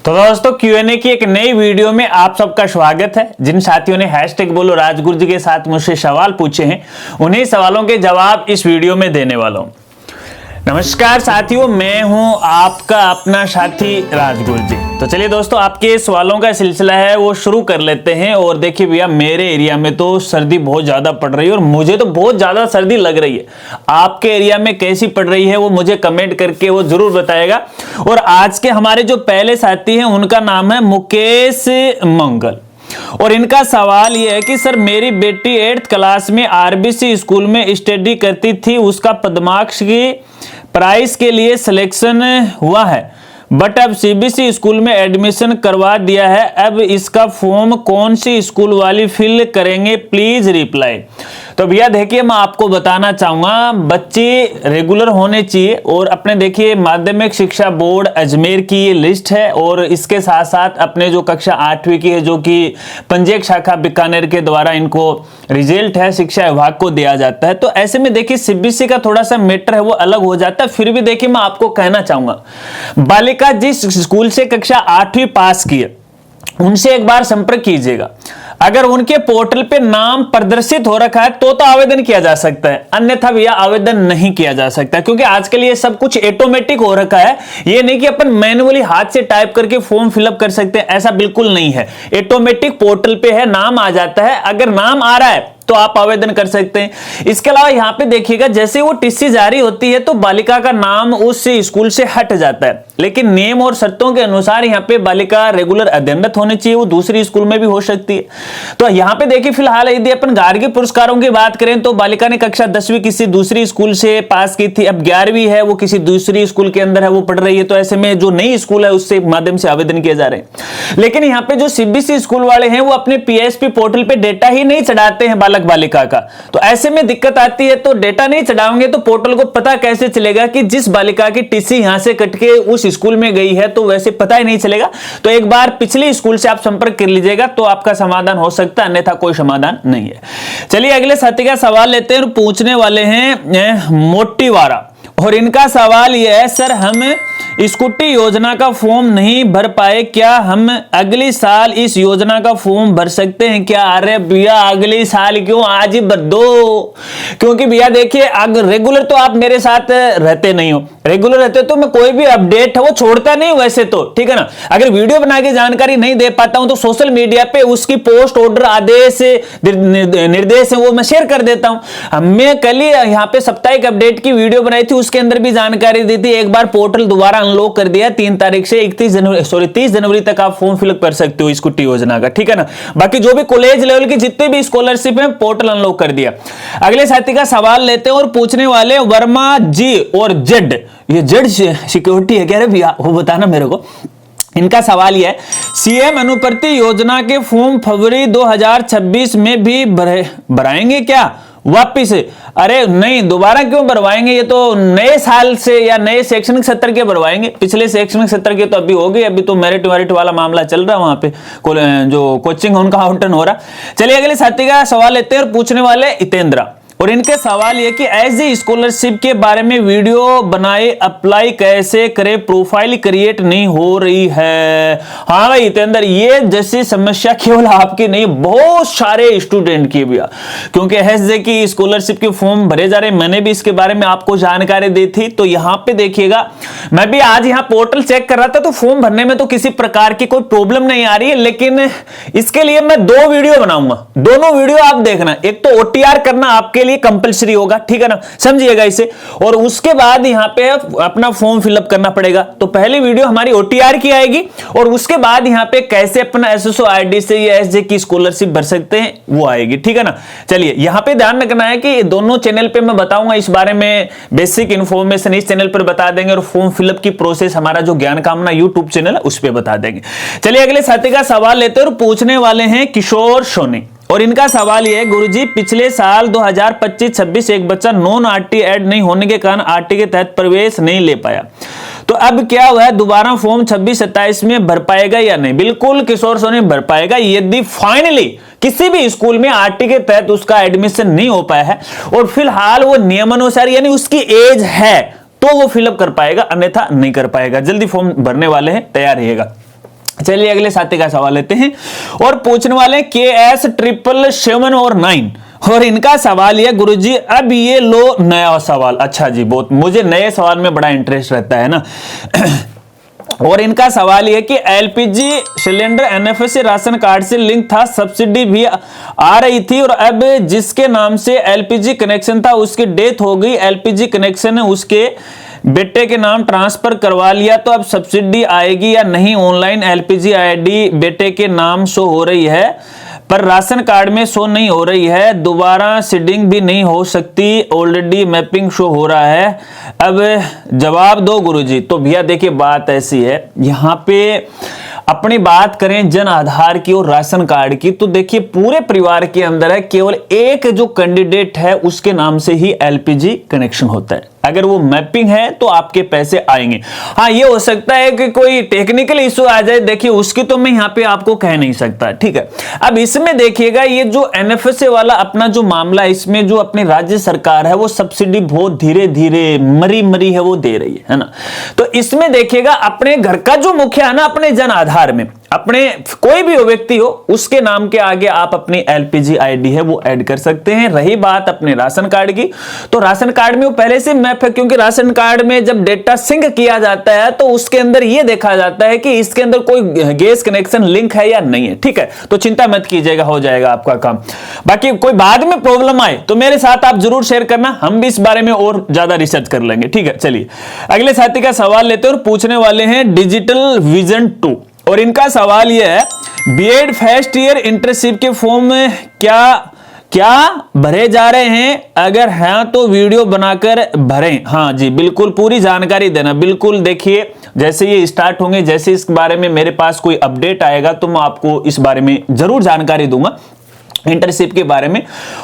तो दोस्तों Q&A की एक नई वीडियो में आप सबका स्वागत है। जिन साथियों ने हैशटैग बोलो राजगुरु जी के साथ मुझसे सवाल पूछे हैं, उन्हीं सवालों के जवाब इस वीडियो में देने वाला हूं। नमस्कार साथियों, मैं हूं आपका अपना साथी राजगुरु जी। तो चलिए दोस्तों, आपके सवालों का सिलसिला है वो शुरू कर लेते हैं। और देखिए भैया, मेरे एरिया में तो सर्दी बहुत ज्यादा पड़ रही है और मुझे तो बहुत ज्यादा सर्दी लग रही है। आपके एरिया में कैसी पड़ रही है वो मुझे कमेंट करके वो जरूर बताएगा। और आज के हमारे जो पहले साथी हैं उनका नाम है मुकेश मंगल, और इनका सवाल यह है कि सर, मेरी बेटी 8th क्लास में आरबीसी स्कूल में स्टडी करती थी, उसका पद्माक्ष की प्राइस के लिए सिलेक्शन हुआ है, बट अब सीबीएसई स्कूल में एडमिशन करवा दिया है। अब इसका फॉर्म कौन सी स्कूल वाली फिल करेंगे, प्लीज रिप्लाई। तो भैया देखिए, मैं आपको बताना चाहूंगा, बच्चे रेगुलर होने चाहिए। और अपने देखिए, माध्यमिक शिक्षा बोर्ड अजमेर की ये लिस्ट है, और इसके साथ साथ अपने जो कक्षा 8वीं की है, जो कि पंजीयक शाखा बीकानेर के द्वारा इनको रिजल्ट है शिक्षा विभाग को दिया जाता है। तो ऐसे में देखिए, सीबीएसई का थोड़ा सा मैटर है वो अलग हो जाता है। फिर भी देखिए, मैं आपको कहना चाहूंगा, बालिका जिस स्कूल से कक्षा 8वीं पास की है उनसे एक बार संपर्क कीजिएगा। अगर उनके पोर्टल पे नाम प्रदर्शित हो रखा है तो आवेदन किया जा सकता है, अन्यथा भैया आवेदन नहीं किया जा सकता, क्योंकि आजकल ये सब कुछ ऑटोमेटिक हो रखा है। ये नहीं कि अपन मैन्युअली हाथ से टाइप करके फॉर्म फिलअप कर सकते हैं, ऐसा बिल्कुल नहीं है। ऑटोमेटिक पोर्टल पे है, नाम आ जाता है। अगर नाम आ रहा है तो आप आवेदन कर सकते हैं। इसके अलावा यहाँ पे देखिएगा, जैसे वो टीसी जारी होती है तो बालिका का नाम उस स्कूल से हट जाता है, लेकिन नियम और शर्तों के अनुसार यहाँ पे बालिका रेगुलर अध्ययनरत होनी चाहिए, वो दूसरी स्कूल में भी हो सकती है। तो यहाँ पे देखिए, फिलहाल यदि अपन गार्गी पुरस्कारों की बात करें तो बालिका ने कक्षा 10वीं किसी दूसरी स्कूल से पास की थी, अब 11वीं है, वो किसी दूसरी स्कूल के अंदर है, वो पढ़ रही है। तो ऐसे में जो नई स्कूल है उससे माध्यम से आवेदन किए जा रहे हैं। लेकिन यहाँ पे जो सीबीएसई स्कूल वाले हैं वो अपने पीएसपी पोर्टल पे डेटा ही नहीं चढ़ाते हैं बालक बालिका का, तो ऐसे में दिक्कत आती है। तो डेटा नहीं चढ़ाओगे तो पोर्टल को पता कैसे चलेगा कि जिस बालिका की टीसी यहां से कट के उस स्कूल में गई है, तो वैसे पता ही नहीं चलेगा। तो एक बार पिछली स्कूल से आप संपर्क कर लीजिएगा तो आपका समाधान हो सकता है, अन्यथा कोई समाधान नहीं है। चलिए अगले साथी का सवाल लेते हैं, और पूछने वाले हैं मोटीवारा, और इनका सवाल यह है, सर हम स्कूटी योजना का फॉर्म नहीं भर पाए, क्या हम अगले साल इस योजना का फॉर्म भर सकते हैं क्या? अरे भैया, अगले साल क्यों, आज ही भर दो। क्योंकि भैया देखिए, अगर रेगुलर तो आप मेरे साथ रहते नहीं हो, रेगुलर रहते हो तो मैं कोई भी अपडेट है वो छोड़ता नहीं वैसे तो, ठीक है ना। अगर वीडियो बना के जानकारी नहीं दे पाता हूं तो सोशल मीडिया पे उसकी पोस्ट, ऑर्डर, आदेश, निर्देश है वो मैं शेयर कर देता हूं। मैं कल ही यहाँ पे साप्ताहिक अपडेट की वीडियो बनाई थी, उसके अंदर भी जानकारी दी थी। एक बार पोर्टल दोबारा अनलॉक कर दिया, 3 तारीख से 30 जनवरी तक आप फॉर्म फिलअप कर सकते हो स्कूटी योजना का, ठीक है ना। बाकी जो भी कॉलेज लेवल की जितने भी स्कॉलरशिप है पोर्टल अनलॉक कर दिया। अगले साथी का सवाल लेते हैं, और पूछने वाले वर्मा जी और जेड, ये जेड सिक्योरिटी है क्या रे भैया, वो बताना मेरे को। इनका सवाल यह है, सीएम अनुप्रति योजना के फॉर्म फरवरी 2026 में भी भराएंगे क्या वापिस? अरे नहीं, दोबारा क्यों भरवाएंगे? ये तो नए साल से या नए शैक्षणिक सत्र के भरवाएंगे। पिछले शैक्षणिक सत्र के तो अभी हो गए, अभी तो मेरिट वेरिट वाला मामला चल रहा है, वहां पे जो कोचिंग उनका आवंटन हो रहा। चलिए अगले साथी का सवाल लेते हैं, और पूछने वाले हितेंद्रा, और इनके सवाल ये कि एसजी स्कॉलरशिप के बारे में वीडियो बनाए, अप्लाई कैसे करें, प्रोफाइल क्रिएट नहीं हो रही है। हाँ भाई हितेंद्र, ये जैसी समस्या केवल आपकी नहीं, बहुत सारे स्टूडेंट की भी, क्योंकि एसजे की स्कॉलरशिप के फॉर्म भरे जा रहे हैं। मैंने भी इसके बारे में आपको जानकारी दी थी। तो यहाँ पे देखिएगा, मैं भी आज यहाँ पोर्टल चेक कर रहा था, तो फॉर्म भरने में तो किसी प्रकार की कोई प्रॉब्लम नहीं आ रही है। लेकिन इसके लिए मैं 2 वीडियो बनाऊंगा, दोनों वीडियो आप देखना। एक तो ओटीआर करना आपके लिए कंपलसरी होगा, ठीक है ना, समझिएगा इसे। और उसके बाद यहाँ पे अपना फॉर्म फिलअप करना पड़ेगा। तो पहली वीडियो हमारी ओटीआर की आएगी, और उसके बाद यहाँ पे कैसे अपना एसएसओ आईडी से या एसजे की स्कॉलरशिप भर सकते हैं वो आएगी, ठीक है ना। चलिए यहाँ पे ध्यान रखना है कि दोनों चैनल पे मैं बताऊंगा इस बारे में, बेसिक इंफॉर्मेशन इस चैनल पर बता देंगे, और फॉर्म फिलअप की प्रोसेस हमारा जो ज्ञान कामना यूट्यूब चैनल है उस पर बता देंगे। चलिए अगले साथी का सवाल लेते हैं, और पूछने वाले हैं किशोर सोनी, और इनका सवाल यह है, गुरुजी पिछले साल 2025-26 एक बच्चा नॉन आरटी ऐड नहीं होने के कारण आरटी के तहत प्रवेश नहीं ले पाया, तो अब क्या हुआ है, दोबारा फॉर्म 26-27 में भर पाएगा या नहीं? बिल्कुल किशोर सोनी भर पाएगा, यदि फाइनली किसी भी स्कूल में आरटी के तहत उसका एडमिशन नहीं हो पाया है और फिलहाल वो नियमानुसार यानी उसकी एज है तो वो फिलअप कर पाएगा, अन्यथा नहीं कर पाएगा। जल्दी फॉर्म भरने वाले हैं, तैयार रहिएगा। चलिए अगले साथी का सवाल लेते हैं और पूछने वाले KS 777 और 9 और इनका सवाल ये गुरुजी, अब ये लो नया सवाल। अच्छा जी, बहुत मुझे नए सवाल में बड़ा इंटरेस्ट रहता है ना। और इनका सवाल यह कि LPG cylinder NFS ration card से लिंक था, सब्सिडी भी आ रही थी और अब जिसके नाम से एलपीजी कनेक्शन था उसकी डेथ हो गई, एलपीजी कनेक्शन उसके बेटे के नाम ट्रांसफर करवा लिया, तो अब सब्सिडी आएगी या नहीं? ऑनलाइन एलपीजी आईडी बेटे के नाम शो हो रही है पर राशन कार्ड में शो नहीं हो रही है, दोबारा सीडिंग भी नहीं हो सकती, ऑलरेडी मैपिंग शो हो रहा है, अब जवाब दो गुरुजी। तो भैया देखिए बात ऐसी है, यहाँ पे अपनी बात करें जन आधार की और राशन कार्ड की, तो देखिए पूरे परिवार के अंदर है केवल एक जो कैंडिडेट है उसके नाम से ही एलपीजी कनेक्शन होता है। अगर वो मैपिंग है तो आपके पैसे आएंगे। हाँ, ये हो सकता है कि कोई टेक्निकल इशू आ जाए, देखिए उसकी तो मैं यहाँ पे आपको कह नहीं सकता, ठीक है। अब इसमें देखिएगा ये जो एनएफएसए वाला अपना जो मामला है, इसमें जो अपनी राज्य सरकार है वो सब्सिडी बहुत धीरे धीरे मरी है वो दे रही है ना। तो इसमें देखिएगा अपने घर का जो मुखिया है ना, अपने जन आधार में अपने कोई भी व्यक्ति हो उसके नाम के आगे आप अपनी एलपीजी आईडी है वो ऐड कर सकते हैं। रही बात अपने राशन कार्ड की, तो राशन कार्ड में वो पहले से मैप है, क्योंकि राशन कार्ड में जब डेटा सिंक किया जाता है तो उसके अंदर ये देखा जाता है कि इसके अंदर कोई गैस कनेक्शन लिंक है या नहीं है, ठीक है। तो चिंता मत कीजिएगा, हो जाएगा आपका काम। बाकी कोई बाद में प्रॉब्लम आए तो मेरे साथ आप जरूर शेयर करना, हम भी इस बारे में और ज्यादा रिसर्च कर लेंगे, ठीक है। चलिए अगले साथी का सवाल लेते हैं और पूछने वाले हैं डिजिटल विजन 2 और इनका सवाल यह है बीएड फर्स्ट ईयर इंटर्नशिप के फॉर्म में क्या भरे जा रहे हैं, अगर हैं तो वीडियो बनाकर भरें। हाँ जी, बिल्कुल पूरी जानकारी देना। बिल्कुल देखिए जैसे ये स्टार्ट होंगे, जैसे इस बारे में मेरे पास कोई अपडेट आएगा तो मैं आपको इस बारे में जरूर जानकारी दूंगा इंटर्नशिप के बारे में।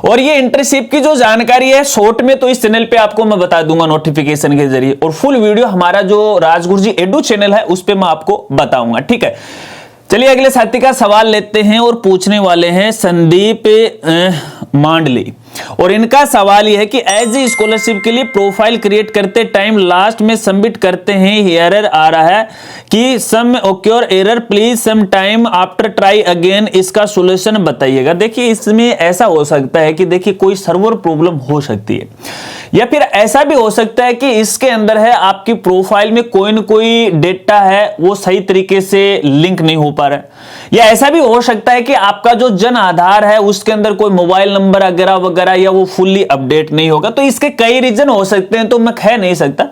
और ये इंटर्नशिप की जो जानकारी है शॉर्ट में तो इस चैनल पे आपको मैं बता दूंगा नोटिफिकेशन के जरिए, और फुल वीडियो हमारा जो राजगुरुजी एडू चैनल है उस पे मैं आपको बताऊंगा, ठीक है। चलिए अगले साथी का सवाल लेते हैं और पूछने वाले हैं संदीप मांडली और इनका सवाल यह है कि एज ए स्कॉलरशिप के लिए प्रोफाइल क्रिएट करते टाइम लास्ट में सबमिट करते हैं एरर आ रहा है कि some occur error please some time after try again, इसका सॉल्यूशन बताइएगा। देखिए इसमें ऐसा हो सकता है कि देखिए कोई सर्वर प्रॉब्लम हो सकती है, या फिर ऐसा भी हो सकता है कि इसके अंदर है आपकी प्रोफाइल में कोई न कोई डेटा है वो सही तरीके से लिंक नहीं हो पा रहा है, या ऐसा भी हो सकता है कि आपका जो जन आधार है उसके अंदर कोई मोबाइल नंबर वगैरह या वो फुल्ली अपडेट नहीं होगा। तो इसके कई रीजन हो सकते हैं, तो मैं कह नहीं सकता।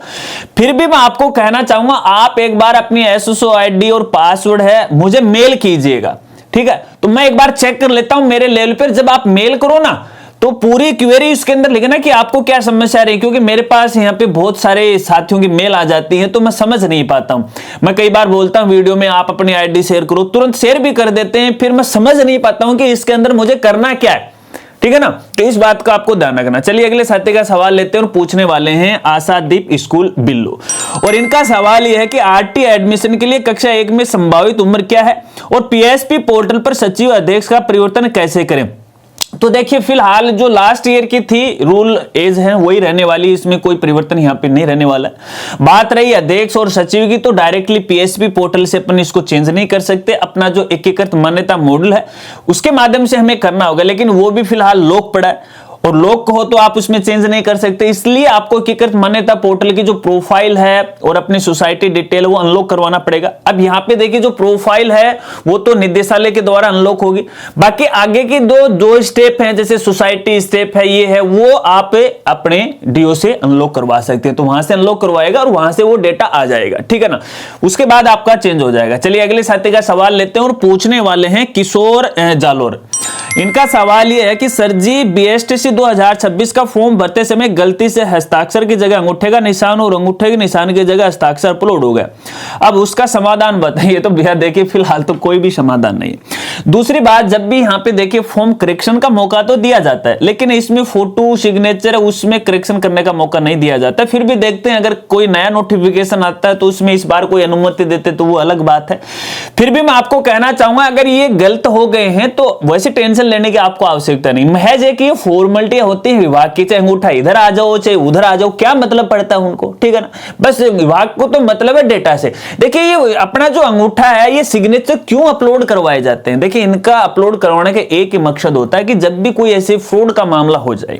फिर भी मैं आपको कहना चाहूंगा आप एक बार अपनी एसएसओ आईडी और पासवर्ड है मुझे मेल कीजिएगा, ठीक है। तो मैं एक बार चेक कर लेता हूं मेरे लेवल पर। जब आप मेल करो ना तो पूरी क्वेरी उसके अंदर लिखना कि आपको क्या समस्या आ रही है, क्योंकि मेरे पास यहाँ पे बहुत सारे साथियों की मेल आ जाती है तो मैं समझ नहीं पाता हूँ। मैं कई बार बोलता हूँ वीडियो में आप अपनी आईडी शेयर करो, तुरंत शेयर भी कर देते हैं, फिर मैं समझ नहीं पाता हूँ कि इसके अंदर मुझे करना क्या है, ठीक है ना। तो इस बात का आपको ध्यान रखना। चलिए अगले साथी का सवाल लेते हैं और पूछने वाले हैं आशादीप स्कूल बिल्लो और इनका सवाल यह है कि आरटी एडमिशन के लिए कक्षा 1 में संभावित उम्र क्या है और पीएसपी पोर्टल पर सचिव अध्यक्ष का परिवर्तन कैसे करें। तो देखिए फिलहाल जो लास्ट ईयर की थी रूल एज है वही रहने वाली, इसमें कोई परिवर्तन यहाँ पे नहीं रहने वाला है। बात रही अध्यक्ष और सचिव की, तो डायरेक्टली पीएसपी पोर्टल से अपन इसको चेंज नहीं कर सकते, अपना जो एकीकृत मान्यता मॉडल है उसके माध्यम से हमें करना होगा, लेकिन वो भी फिलहाल लॉक पड़ा है और लॉक हो तो आप उसमें चेंज नहीं कर सकते। इसलिए आपको एकीकृत मान्यता पोर्टल की जो प्रोफाइल है और अपनी सोसाइटी डिटेल वो अनलॉक करवाना पड़ेगा। अब यहाँ पे देखिए जो प्रोफाइल है वो तो निदेशालय के द्वारा अनलॉक होगी, बाकी आगे की दो स्टेप हैं जैसे सोसाइटी स्टेप है ये है वो आप अपने डीओ से अनलॉक करवा सकते हैं, तो वहां से अनलॉक करवाएगा और वहां से वो डेटा आ जाएगा, ठीक है ना। उसके बाद आपका चेंज हो जाएगा। चलिए अगले साथी का सवाल लेते हैं और पूछने वाले हैं किशोर जालोर। इनका सवाल यह है कि सर जी बीएसटीसी 2026 का फॉर्म भरते समय गलती से हस्ताक्षर की जगह अंगूठे का निशान और अंगूठे के निशान की जगह हस्ताक्षर अपलोड हो गया, अब उसका समाधान बताइए। तो भैया देखिए फिलहाल तो कोई भी समाधान नहीं है। दूसरी बात, जब भी यहाँ पे देखिए फॉर्म करेक्शन का मौका तो दिया जाता है, लेकिन इसमें फोटो सिग्नेचर उसमें करेक्शन करने का मौका नहीं दिया जाता। फिर भी देखते हैं अगर कोई नया नोटिफिकेशन आता है तो उसमें इस बार कोई अनुमति देते तो वो अलग बात है। फिर भी मैं आपको कहना चाहूंगा अगर ये गलत हो गए हैं तो वैसे टेंशन लेने की आपको आवश्यकता नहीं, महज है कि ये फॉर्मेलिटियां होती हैं विभाग की, चाहे अंगूठा इधर आ जाओ चाहे उधर आ जाओ, क्या मतलब पड़ता है उनको, ठीक है ना। बस विभाग को तो मतलब है डेटा से। देखिए ये अपना जो अंगूठा है ये सिग्नेचर क्यों अपलोड करवाए जाते हैं, देखिए इनका अपलोड करवाने का एक ही मकसद होता है कि जब भी कोई ऐसे फ्रॉड का मामला हो जाए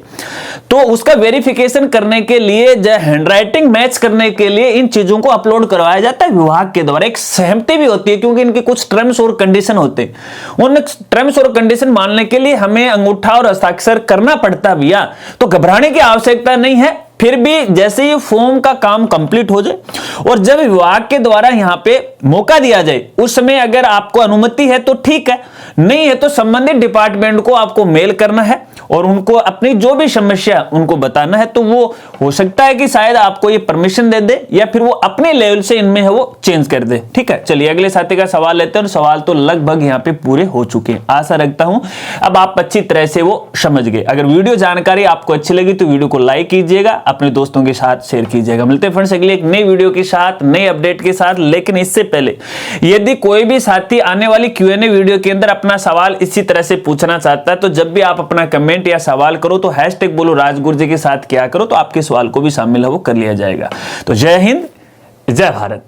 तो उसका वेरिफिकेशन करने के लिए, हैंडराइटिंग मैच करने के लिए इन चीजों को अपलोड करवाया जाता है विभाग के द्वारा। एक सहमति भी होती है क्योंकि इनके कुछ टर्म्स और कंडीशन होते हैं, उन टर्म्स और कंडीशन मानने के लिए हमें अंगूठा और हस्ताक्षर करना पड़ता है भैया। तो घबराने की आवश्यकता नहीं है। फिर भी जैसे ही फॉर्म का काम कंप्लीट हो जाए और जब विभाग के द्वारा यहां पे मौका दिया जाए उस समय अगर आपको अनुमति है तो ठीक है, नहीं है तो संबंधित डिपार्टमेंट को आपको मेल करना है और उनको अपनी जो भी समस्या उनको बताना है। तो वो हो सकता है कि शायद आपको ये परमिशन दे दे या फिर वो अपने लेवल से इनमें है वो चेंज कर दे, ठीक है। चलिए अगले साथी का सवाल लेते हैं और सवाल तो लगभग यहाँ पे पूरे हो चुके हैं। आशा रखता हूं अब आप अच्छी तरह से वो समझ गए। अगर वीडियो जानकारी आपको अच्छी लगी तो वीडियो को लाइक कीजिएगा, अपने दोस्तों के साथ शेयर कीजिएगा। मिलते हैं फ्रेंड्स अगले एक नई वीडियो के साथ, नए अपडेट के साथ। लेकिन इससे पहले यदि कोई भी साथी आने वाली Q&A वीडियो के अंदर अपना सवाल इसी तरह से पूछना चाहता है तो जब भी आप अपना कमेंट या सवाल करो तो हैशटैग बोलो राजगुरु जी के साथ क्या करो तो आपके सवाल को भी शामिल है वो कर लिया जाएगा। तो जय हिंद, जय भारत।